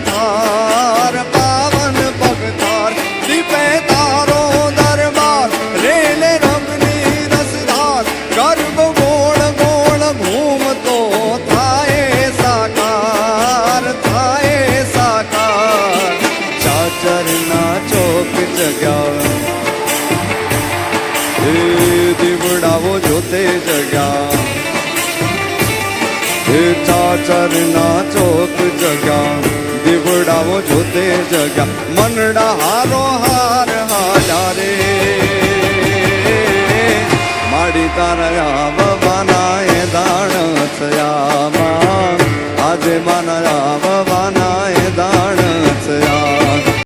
थार पावन पगतार दीपे तारो दरबार रेले रंगनी रसधार गर्भ गोल गोल घूमतो थाए साकार चाचरना चौक जग्या દીવડાવો જોતે જગ્યા ચાચરના ચોક જગ્યા દીવડાવો જોતે જગ્યા મનડા હારો હાર હાલા રે માડી તારા